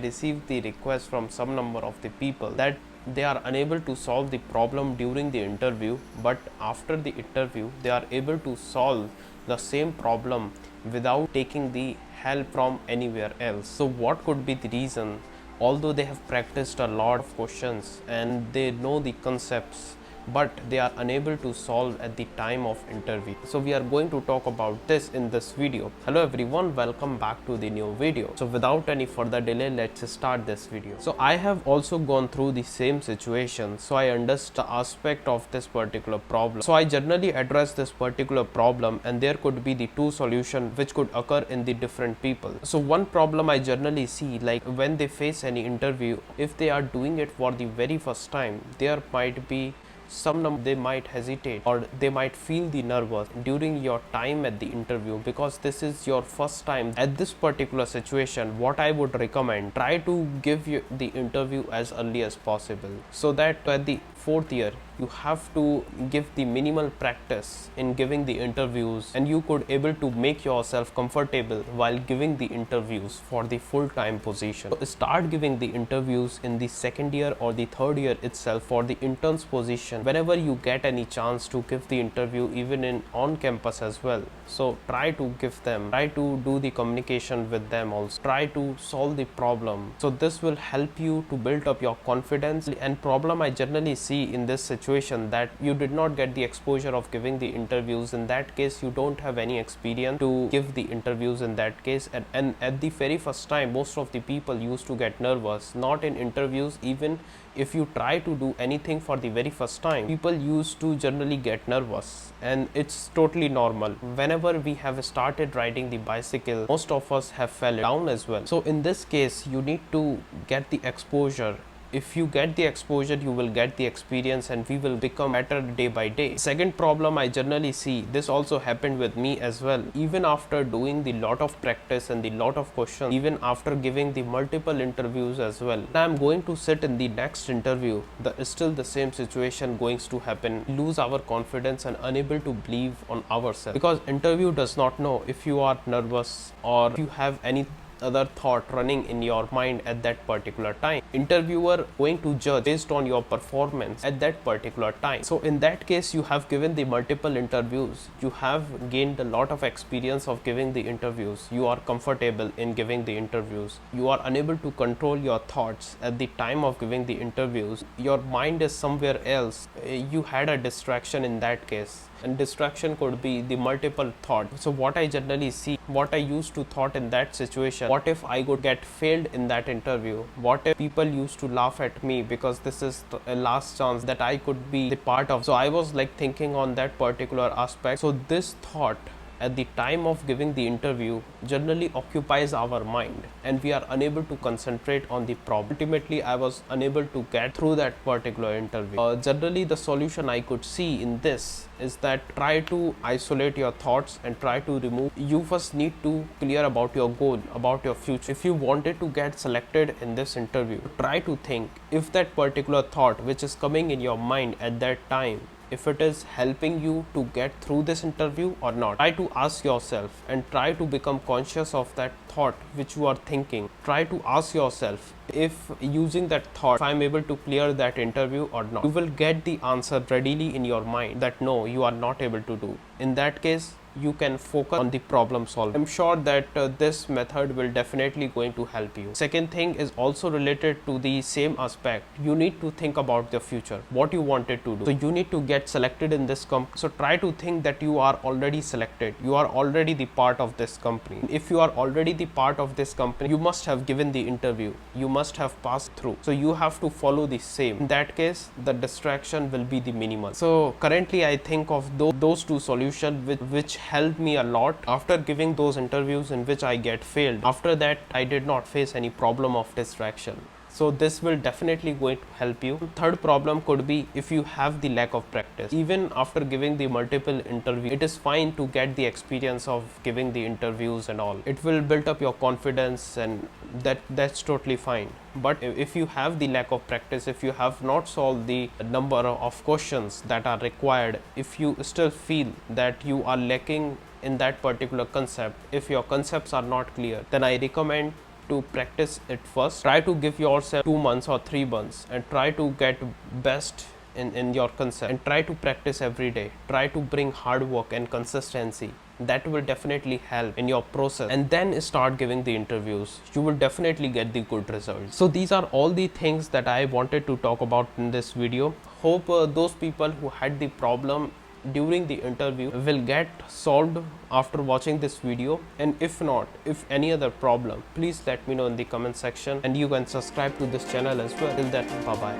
receive the request from some number of the people that they are unable to solve the problem during the interview, but after the interview they are able to solve the same problem without taking the help from anywhere else. So what could be the reason? Although they have practiced a lot of questions and they know the concepts, but they are unable to solve at the time of interview. So we are going to talk about this in this video. Hello everyone, welcome back to the new video. So without any further delay, let's start this video. So I have also gone through the same situation, so I understand the aspect of this particular problem. So I generally address this particular problem, and there could be the two solutions which could occur in the different people. So one problem I generally see, like when they face any interview, if they are doing it for the very first time, there might be they might hesitate or they might feel the nervous during your time at the interview, because this is your first time. At this particular situation, what I would recommend, try to give you the interview as early as possible, so that at the fourth year you have to give the minimal practice in giving the interviews, and you could able to make yourself comfortable while giving the interviews for the full-time position. So start giving the interviews in the second year or the third year itself for the interns position. Whenever you get any chance to give the interview, even in on campus as well, so try to give them, try to do the communication with them, also try to solve the problem. So this will help you to build up your confidence. And problem I generally see in this situation, that you did not get the exposure of giving the interviews. In that case, you don't have any experience to give the interviews in that case, and at the very first time most of the people used to get nervous, not in interviews, even if you try to do anything for the very first time, people used to generally get nervous, and it's totally normal. Whenever we have started riding the bicycle, most of us have fell down as well. So in this case, you need to get the exposure. If you get the exposure, you will get the experience, and we will become better day by day. Second problem I generally see, this also happened with me as well. Even after doing the lot of practice and the lot of questions, even after giving the multiple interviews as well, I'm going to sit in the next interview, still the same situation going to happen. Lose our confidence and unable to believe on ourselves, because interview does not know if you are nervous or if you have any other thought running in your mind at that particular time. Interviewer going to judge based on your performance at that particular time. So in that case, you have given the multiple interviews, you have gained a lot of experience of giving the interviews, you are comfortable in giving the interviews, you are unable to control your thoughts at the time of giving the interviews, your mind is somewhere else, you had a distraction in that case, and distraction could be the multiple thought. So what I generally see, what I used to thought in that situation, what if I would get failed in that interview, what if people used to laugh at me, because this is the last chance that I could be the part of. So I was like thinking on that particular aspect. So this thought at the time of giving the interview generally occupies our mind, and we are unable to concentrate on the problem. Ultimately, I was unable to get through that particular interview. Generally, the solution I could see in this is that try to isolate your thoughts and try to remove. You first need to clear about your goal, about your future. If you wanted to get selected in this interview, try to think if that particular thought which is coming in your mind at that time, if it is helping you to get through this interview or not. Try to ask yourself and try to become conscious of that thought which you are thinking. Try to ask yourself, if using that thought, if I am able to clear that interview or not. You will get the answer readily in your mind that no, you are not able to do. In that case, you can focus on the problem solving. I'm sure that this method will definitely going to help you. Second thing is also related to the same aspect. You need to think about the future, what you wanted to do. So you need to get selected in this company. So try to think that you are already selected. You are already the part of this company. If you are already the part of this company, you must have given the interview. You must have passed through. So you have to follow the same. In that case, the distraction will be the minimal. So currently I think of those two solutions which helped me a lot after giving those interviews in which I get failed. After that, I did not face any problem of distraction. So this will definitely going to help you. Third problem could be if you have the lack of practice. Even after giving the multiple interviews, it is fine to get the experience of giving the interviews and all. It will build up your confidence, and that's totally fine. But if you have the lack of practice, if you have not solved the number of questions that are required, if you still feel that you are lacking in that particular concept, if your concepts are not clear, then I recommend to practice it first. Try to give yourself 2 months or 3 months and try to get best in your concept, and try to practice every day. Try to bring hard work and consistency. That will definitely help in your process, and then start giving the interviews. You will definitely get the good results. So these are all the things that I wanted to talk about in this video. Hope those people who had the problem during the interview will get solved after watching this video, and if not, if any other problem, please let me know in the comment section, and you can subscribe to this channel as well. Till then, bye bye.